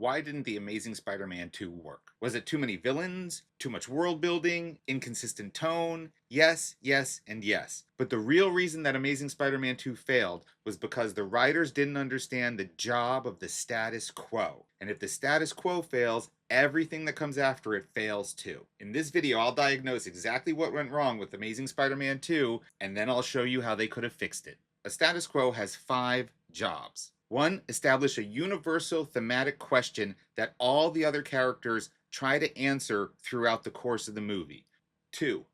Why didn't The Amazing Spider-Man 2 work? Was it too many villains? Too much world building? Inconsistent tone? Yes, yes, and yes. But the real reason that Amazing Spider-Man 2 failed was because the writers didn't understand the job of the status quo. And if the status quo fails, everything that comes after it fails too. In this video, I'll diagnose exactly what went wrong with Amazing Spider-Man 2, and then I'll show you how they could have fixed it. A status quo has 5 jobs. 1. Establish a universal thematic question that all the other characters try to answer throughout the course of the movie. 2.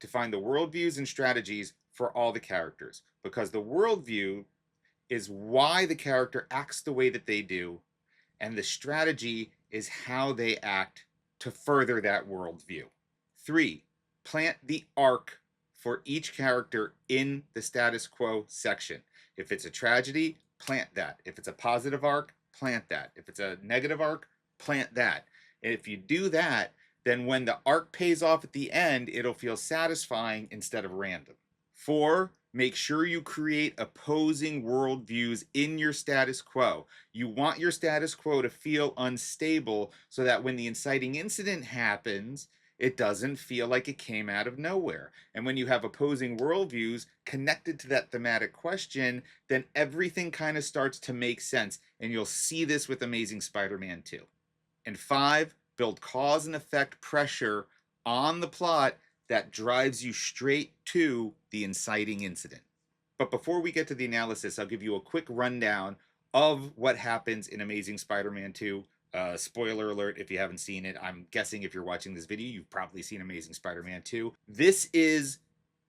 Define the worldviews and strategies for all the characters, because the worldview is why the character acts the way that they do, and the strategy is how they act to further that worldview. 3. Plant the arc for each character in the status quo section. If it's a tragedy, plant that. If it's a positive arc, plant that. If it's a negative arc, plant that. And if you do that, then when the arc pays off at the end, it'll feel satisfying instead of random. 4. Make sure you create opposing worldviews in your status quo. You want your status quo to feel unstable so that when the inciting incident happens, it doesn't feel like it came out of nowhere. And when you have opposing worldviews connected to that thematic question, then everything kind of starts to make sense. And you'll see this with Amazing Spider-Man 2. And 5, build cause and effect pressure on the plot that drives you straight to the inciting incident. But before we get to the analysis, I'll give you a quick rundown of what happens in Amazing Spider-Man 2. Spoiler alert if you haven't seen it. I'm guessing if you're watching this video, you've probably seen Amazing Spider-Man 2. This is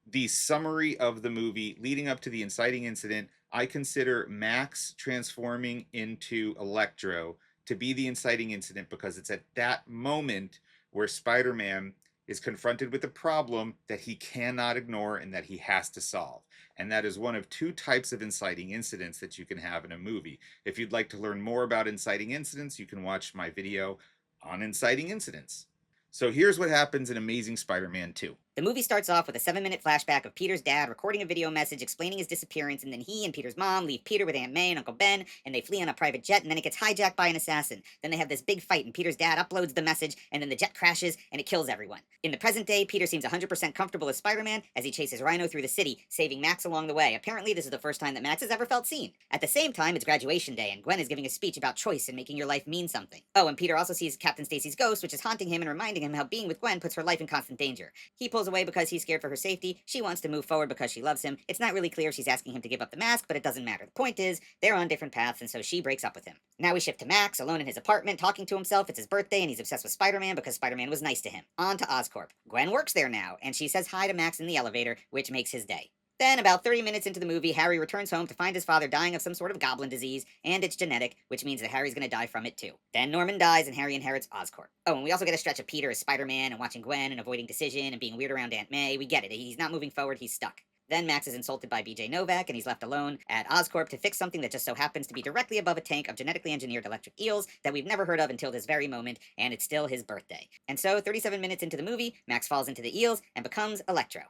the summary of the movie leading up to the inciting incident. I consider Max transforming into Electro to be the inciting incident because it's at that moment where Spider-Man is confronted with a problem that he cannot ignore and that he has to solve. And that is one of 2 types of inciting incidents that you can have in a movie. If you'd like to learn more about inciting incidents, you can watch my video on inciting incidents. So here's what happens in Amazing Spider-Man 2. The movie starts off with a 7-minute flashback of Peter's dad recording a video message explaining his disappearance, and then he and Peter's mom leave Peter with Aunt May and Uncle Ben, and they flee on a private jet, and then it gets hijacked by an assassin. Then they have this big fight, and Peter's dad uploads the message, and then the jet crashes, and it kills everyone. In the present day, Peter seems 100% comfortable as Spider-Man as he chases Rhino through the city, saving Max along the way. Apparently, this is the first time that Max has ever felt seen. At the same time, it's graduation day, and Gwen is giving a speech about choice and making your life mean something. Oh, and Peter also sees Captain Stacy's ghost, which is haunting him and reminding him how being with Gwen puts her life in constant danger. He pulls away because he's scared for her safety. She wants to move forward because she loves him. It's not really clear if she's asking him to give up the mask, but it doesn't matter. The point is, they're on different paths, and so she breaks up with him. Now we shift to Max, alone in his apartment, talking to himself. It's his birthday, and he's obsessed with Spider-Man because Spider-Man was nice to him. On to Oscorp. Gwen works there now, and she says hi to Max in the elevator, which makes his day. Then, about 30 minutes into the movie, Harry returns home to find his father dying of some sort of goblin disease, and it's genetic, which means that Harry's gonna die from it too. Then Norman dies, and Harry inherits Oscorp. Oh, and we also get a stretch of Peter as Spider-Man, and watching Gwen, and avoiding decision, and being weird around Aunt May. We get it. He's not moving forward, he's stuck. Then Max is insulted by BJ Novak, and he's left alone at Oscorp to fix something that just so happens to be directly above a tank of genetically engineered electric eels that we've never heard of until this very moment, and it's still his birthday. And so, 37 minutes into the movie, Max falls into the eels and becomes Electro.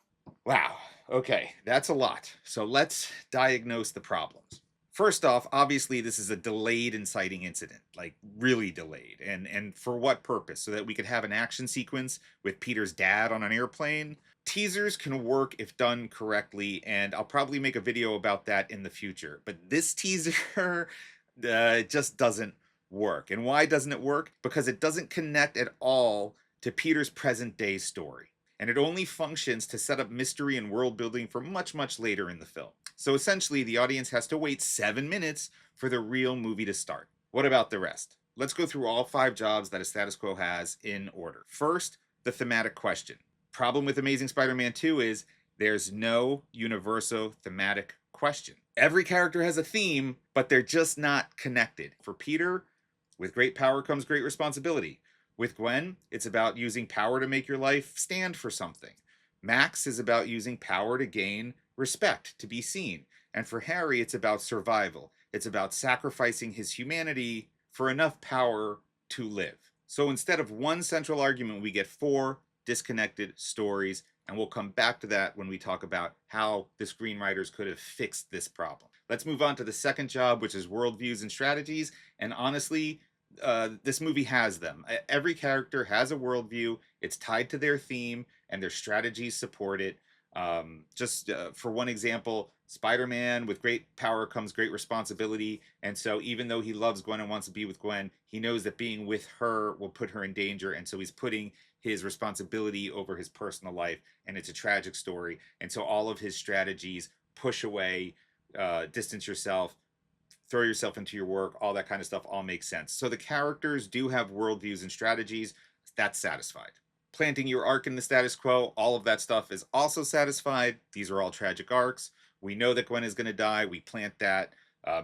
Wow, okay, that's a lot. So let's diagnose the problems. First off, obviously this is a delayed inciting incident, like really delayed. And for what purpose? So that we could have an action sequence with Peter's dad on an airplane? Teasers can work if done correctly, and I'll probably make a video about that in the future. But this teaser just doesn't work. And why doesn't it work? Because it doesn't connect at all to Peter's present day story. And it only functions to set up mystery and world building for much, much later in the film. So essentially, the audience has to wait 7 minutes for the real movie to start. What about the rest? Let's go through all 5 jobs that a status quo has in order. First, the thematic question. Problem with Amazing Spider-Man 2 is there's no universal thematic question. Every character has a theme, but they're just not connected. For Peter, with great power comes great responsibility. With Gwen, it's about using power to make your life stand for something. Max is about using power to gain respect, to be seen. And for Harry, it's about survival. It's about sacrificing his humanity for enough power to live. So instead of one central argument, we get 4 disconnected stories, and we'll come back to that when we talk about how the screenwriters could have fixed this problem. Let's move on to the second job, which is worldviews and strategies. And honestly, This movie has them. Every character has a worldview. It's tied to their theme, and their strategies support it. Just for one example, Spider-Man, with great power comes great responsibility, and so even though he loves Gwen and wants to be with Gwen, he knows that being with her will put her in danger, and so he's putting his responsibility over his personal life, and it's a tragic story. And so all of his strategies: push away, distance yourself, throw yourself into your work, all that kind of stuff all makes sense. So the characters do have worldviews and strategies. That's satisfied. Planting your arc in the status quo, all of that stuff is also satisfied. These are all tragic arcs. We know that Gwen is going to die. We plant that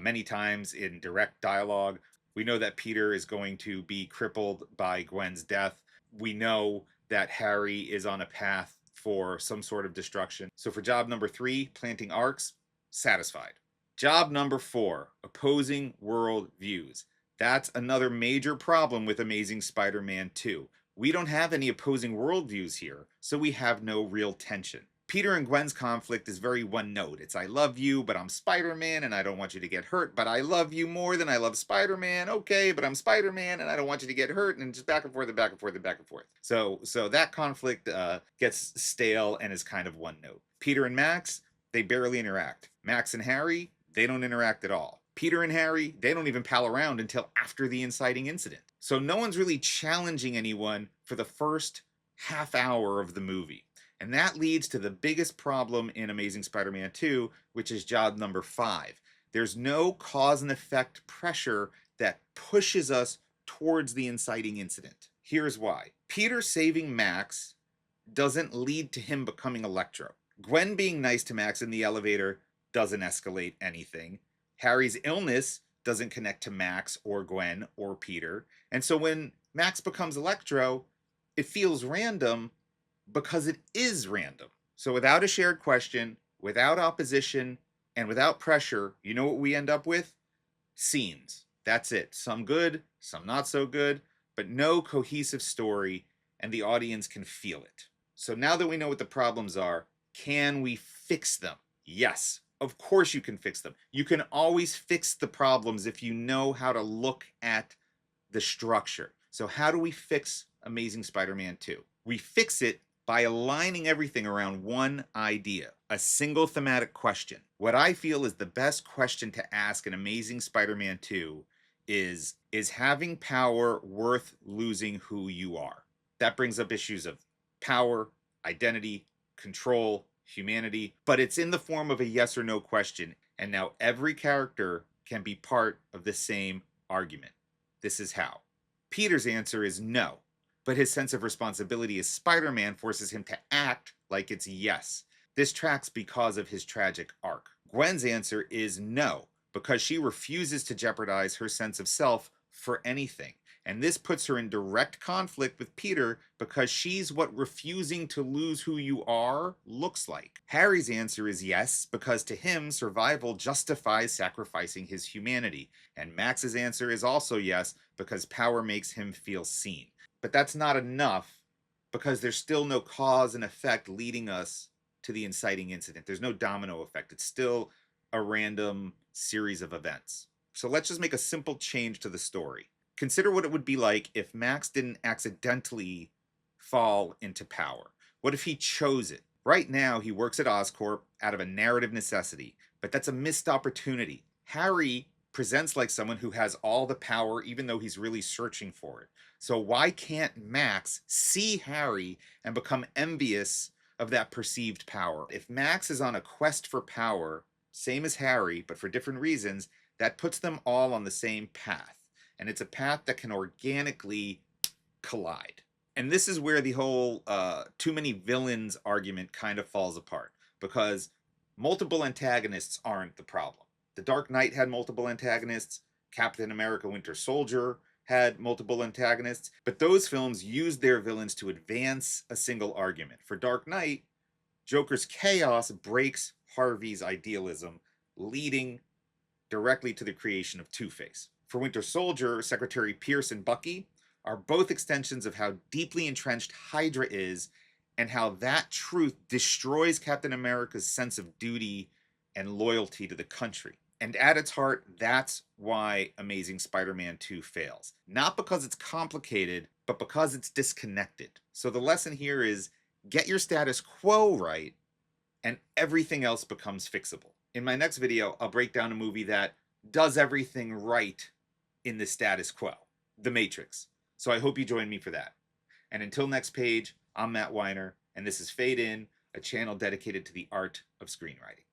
many times in direct dialogue. We know that Peter is going to be crippled by Gwen's death. We know that Harry is on a path for some sort of destruction. So for job number 3, planting arcs, satisfied. Job number 4, opposing worldviews. That's another major problem with Amazing Spider-Man 2. We don't have any opposing worldviews here, so we have no real tension. Peter and Gwen's conflict is very one note. It's I love you, but I'm Spider-Man and I don't want you to get hurt, but I love you more than I love Spider-Man. Okay, but I'm Spider-Man and I don't want you to get hurt, and just back and forth and back and forth and back and forth. So that conflict gets stale and is kind of one note. Peter and Max, they barely interact. Max and Harry, they don't interact at all. Peter and Harry, they don't even pal around until after the inciting incident. So no one's really challenging anyone for the first half hour of the movie. And that leads to the biggest problem in Amazing Spider-Man 2, which is job number 5. There's no cause and effect pressure that pushes us towards the inciting incident. Here's why. Peter saving Max doesn't lead to him becoming Electro. Gwen being nice to Max in the elevator doesn't escalate anything. Harry's illness doesn't connect to Max or Gwen or Peter. And so when Max becomes Electro, it feels random because it is random. So without a shared question, without opposition, and without pressure, you know what we end up with? Scenes. That's it. Some good, some not so good, but no cohesive story, and the audience can feel it. So now that we know what the problems are, can we fix them? Yes, of course you can fix them. You can always fix the problems if you know how to look at the structure. So how do we fix Amazing Spider-Man 2? We fix it by aligning everything around one idea, a single thematic question. What I feel is the best question to ask in Amazing Spider-Man 2 is having power worth losing who you are? That brings up issues of power, identity, control, humanity, but it's in the form of a yes or no question, and now every character can be part of the same argument. This is how. Peter's answer is no, but his sense of responsibility as Spider-Man forces him to act like it's yes. This tracks because of his tragic arc. Gwen's answer is no, because she refuses to jeopardize her sense of self for anything. And this puts her in direct conflict with Peter because she's what refusing to lose who you are looks like. Harry's answer is yes, because to him, survival justifies sacrificing his humanity. And Max's answer is also yes, because power makes him feel seen. But that's not enough, because there's still no cause and effect leading us to the inciting incident. There's no domino effect. It's still a random series of events. So let's just make a simple change to the story. Consider what it would be like if Max didn't accidentally fall into power. What if he chose it? Right now, he works at Oscorp out of a narrative necessity, but that's a missed opportunity. Harry presents like someone who has all the power, even though he's really searching for it. So why can't Max see Harry and become envious of that perceived power? If Max is on a quest for power, same as Harry, but for different reasons, that puts them all on the same path. And it's a path that can organically collide. And this is where the whole too many villains argument kind of falls apart, because multiple antagonists aren't the problem. The Dark Knight had multiple antagonists. Captain America Winter Soldier had multiple antagonists. But those films used their villains to advance a single argument. For Dark Knight, Joker's chaos breaks Harvey's idealism, leading directly to the creation of Two-Face. For Winter Soldier, Secretary Pierce and Bucky are both extensions of how deeply entrenched Hydra is and how that truth destroys Captain America's sense of duty and loyalty to the country. And at its heart, that's why Amazing Spider-Man 2 fails. Not because it's complicated, but because it's disconnected. So the lesson here is get your status quo right, and everything else becomes fixable. In my next video, I'll break down a movie that does everything right in the status quo, The Matrix. So I hope you join me for that. And until next page, I'm Matt Weiner, and this is Fade In, a channel dedicated to the art of screenwriting.